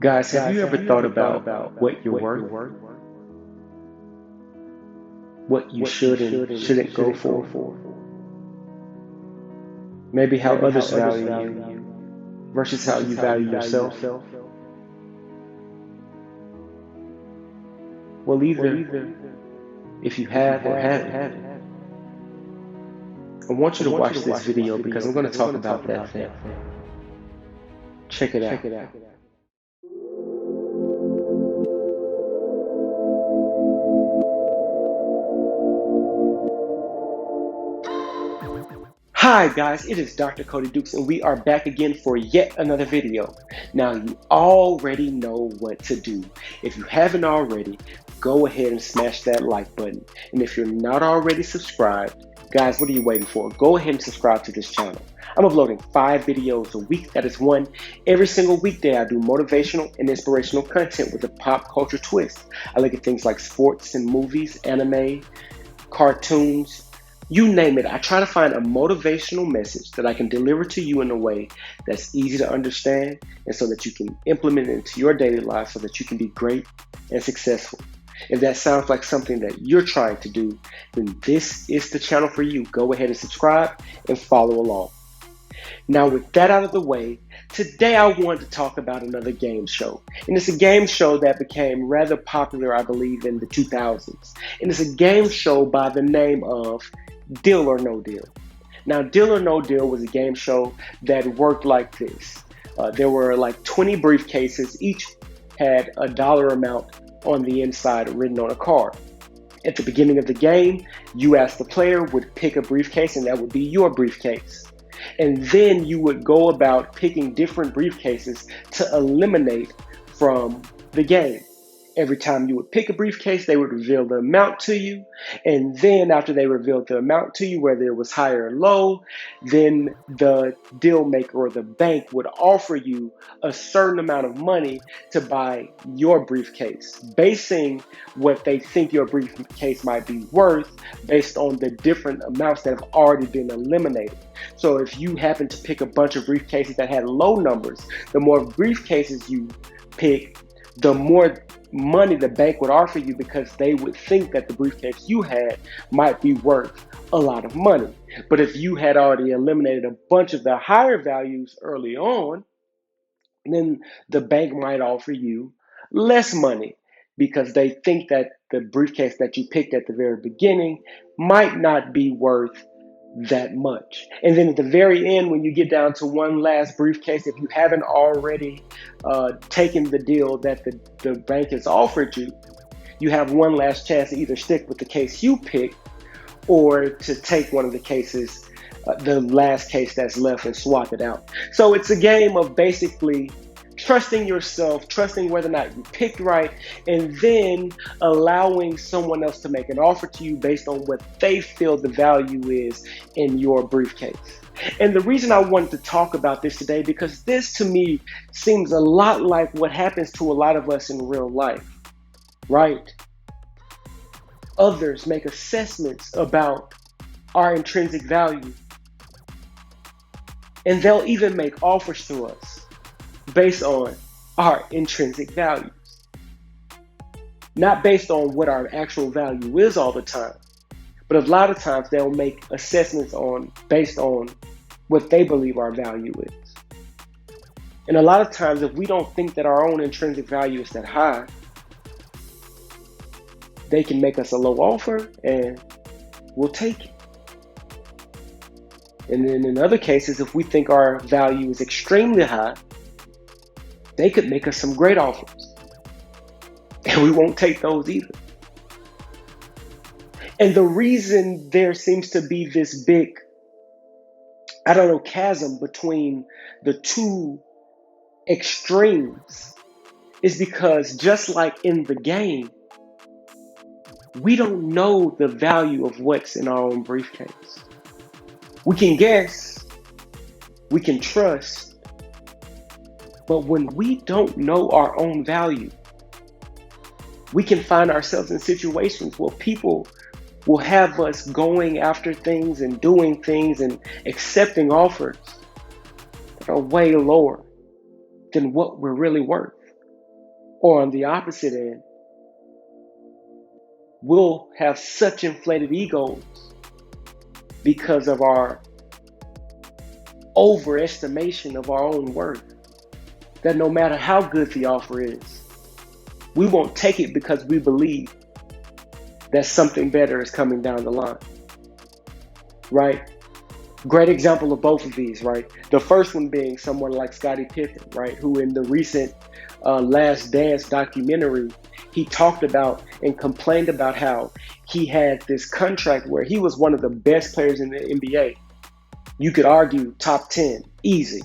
Guys, have you ever thought about what you're worth? What you should and shouldn't go for? Maybe how others value you versus how you value yourself? Well, either if you have or haven't, I want you to watch this video because I'm going to talk about that thing. Check it out. Hi guys, it is Dr. Cody Dukes and we are back again for yet another video. Now you already know what to do. If you haven't already, go ahead and smash that like button. And if you're not already subscribed, guys, what are you waiting for? Go ahead and subscribe to this channel. I'm uploading 5 videos a week. That is one every single weekday. I do motivational and inspirational content with a pop culture twist. I look at things like sports and movies, anime, cartoons, you name it. I try to find a motivational message that I can deliver to you in a way that's easy to understand and so that you can implement it into your daily life so that you can be great and successful. If that sounds like something that you're trying to do, then this is the channel for you. Go ahead and subscribe and follow along. Now, with that out of the way, today I want to talk about another game show. And it's a game show that became rather popular, I believe, in the 2000s. And it's a game show by the name of Deal or No Deal. Now, Deal or No Deal was a game show that worked like this. There were like 20 briefcases. Each had a dollar amount on the inside written on a card. At the beginning of the game, you as the player would pick a briefcase, and that would be your briefcase. And then you would go about picking different briefcases to eliminate from the game. Every time you would pick a briefcase, they would reveal the amount to you. And then after they revealed the amount to you, whether it was high or low, then the deal maker or the bank would offer you a certain amount of money to buy your briefcase, basing what they think your briefcase might be worth based on the different amounts that have already been eliminated. So if you happen to pick a bunch of briefcases that had low numbers, the more briefcases you pick, the more money the bank would offer you because they would think that the briefcase you had might be worth a lot of money. But if you had already eliminated a bunch of the higher values early on, then the bank might offer you less money because they think that the briefcase that you picked at the very beginning might not be worth that much. And then at the very end, when you get down to one last briefcase, if you haven't already taken the deal that the bank has offered you, you have one last chance to either stick with the case you picked or to take one of the cases, the last case that's left, and swap it out. So it's a game of basically trusting yourself, trusting whether or not you picked right, and then allowing someone else to make an offer to you based on what they feel the value is in your briefcase. And the reason I wanted to talk about this today, because this to me seems a lot like what happens to a lot of us in real life, right? Others make assessments about our intrinsic value, and they'll even make offers to us based on our intrinsic values, not based on what our actual value is all the time, but a lot of times they'll make assessments based on what they believe our value is. And a lot of times, if we don't think that our own intrinsic value is that high, they can make us a low offer and we'll take it. And then in other cases, if we think our value is extremely high, they could make us some great offers, and we won't take those either. And the reason there seems to be this big, chasm between the two extremes is because just like in the game, we don't know the value of what's in our own briefcase. We can guess, we can trust, but when we don't know our own value, we can find ourselves in situations where people will have us going after things and doing things and accepting offers that are way lower than what we're really worth. Or on the opposite end, we'll have such inflated egos because of our overestimation of our own worth that no matter how good the offer is, we won't take it because we believe that something better is coming down the line, right? Great example of both of these, right? The first one being someone like Scottie Pippen, right? Who in the recent Last Dance documentary, he talked about and complained about how he had this contract where he was one of the best players in the NBA. You could argue top 10, easy.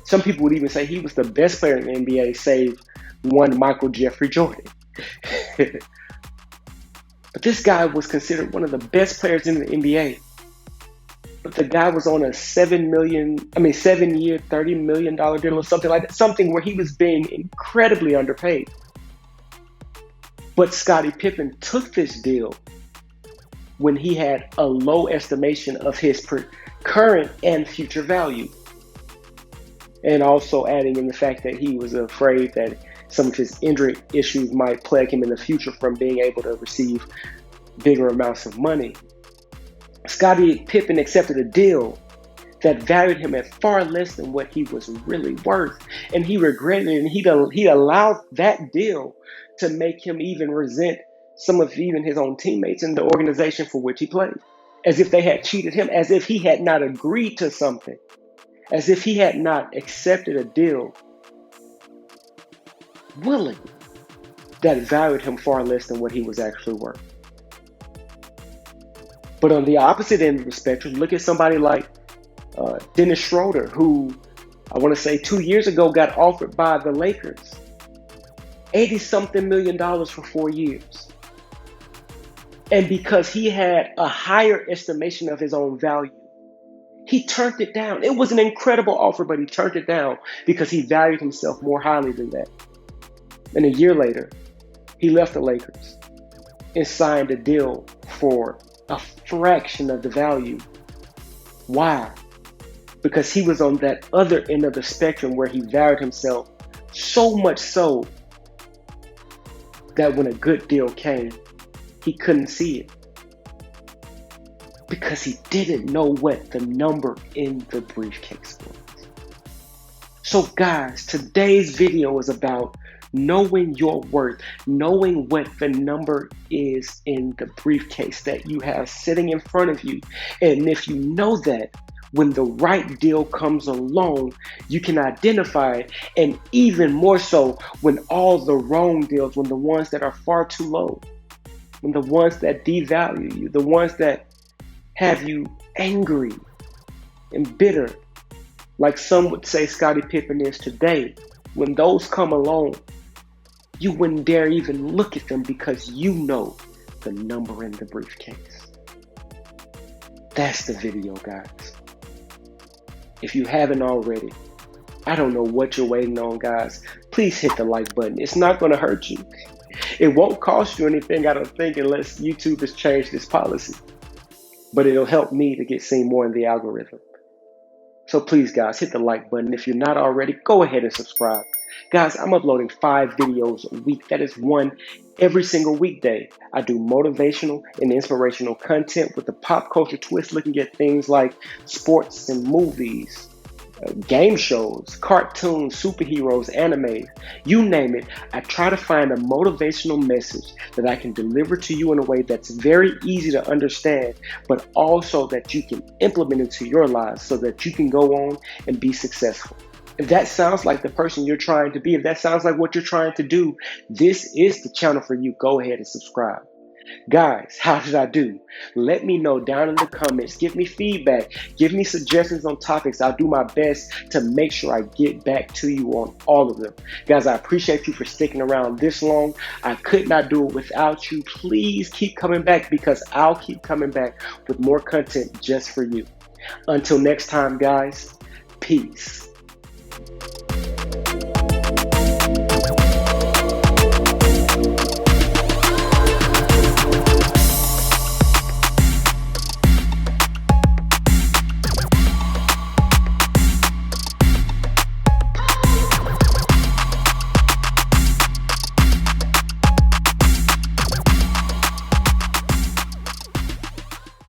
Some people would even say he was the best player in the NBA, save one Michael Jeffrey Jordan. But this guy was considered one of the best players in the NBA. But the guy was on a 7-year, $30 million deal or something like that, something where he was being incredibly underpaid. But Scottie Pippen took this deal when he had a low estimation of his current and future value. And also adding in the fact that he was afraid that some of his injury issues might plague him in the future from being able to receive bigger amounts of money. Scottie Pippen accepted a deal that valued him at far less than what he was really worth. And he regretted it, and he allowed that deal to make him even resent some of even his own teammates in the organization for which he played. As if they had cheated him, as if he had not agreed to something, as if he had not accepted a deal willingly that valued him far less than what he was actually worth. But on the opposite end of the spectrum, look at somebody like Dennis Schroder, who I want to say 2 years ago got offered by the Lakers $80-something million for 4 years. And because he had a higher estimation of his own value, he turned it down. It was an incredible offer, but he turned it down because he valued himself more highly than that. And a year later, he left the Lakers and signed a deal for a fraction of the value. Why? Because he was on that other end of the spectrum where he valued himself so much so that when a good deal came, he couldn't see it because he didn't know what the number in the briefcase was. So guys, today's video is about knowing your worth, knowing what the number is in the briefcase that you have sitting in front of you. And if you know that, when the right deal comes along, you can identify it. And even more so when all the wrong deals, when the ones that are far too low, when the ones that devalue you, the ones that have you angry and bitter, like some would say Scottie Pippen is today, when those come along, you wouldn't dare even look at them because you know the number in the briefcase. That's the video, guys. If you haven't already, I don't know what you're waiting on, guys. Please hit the like button. It's not going to hurt you. It won't cost you anything, I don't think, unless YouTube has changed this policy. But it'll help me to get seen more in the algorithm. So please, guys, hit the like button. If you're not already, go ahead and subscribe. Guys, I'm uploading 5 videos a week. That is one every single weekday. I do motivational and inspirational content with a pop culture twist, looking at things like sports and movies, game shows, cartoons, superheroes, anime, you name it. I try to find a motivational message that I can deliver to you in a way that's very easy to understand, but also that you can implement into your lives so that you can go on and be successful. If that sounds like the person you're trying to be, if that sounds like what you're trying to do, this is the channel for you. Go ahead and subscribe. Guys, how did I do? Let me know down in the comments. Give me feedback. Give me suggestions on topics. I'll do my best to make sure I get back to you on all of them. Guys, I appreciate you for sticking around this long. I could not do it without you. Please keep coming back because I'll keep coming back with more content just for you. Until next time, guys, peace.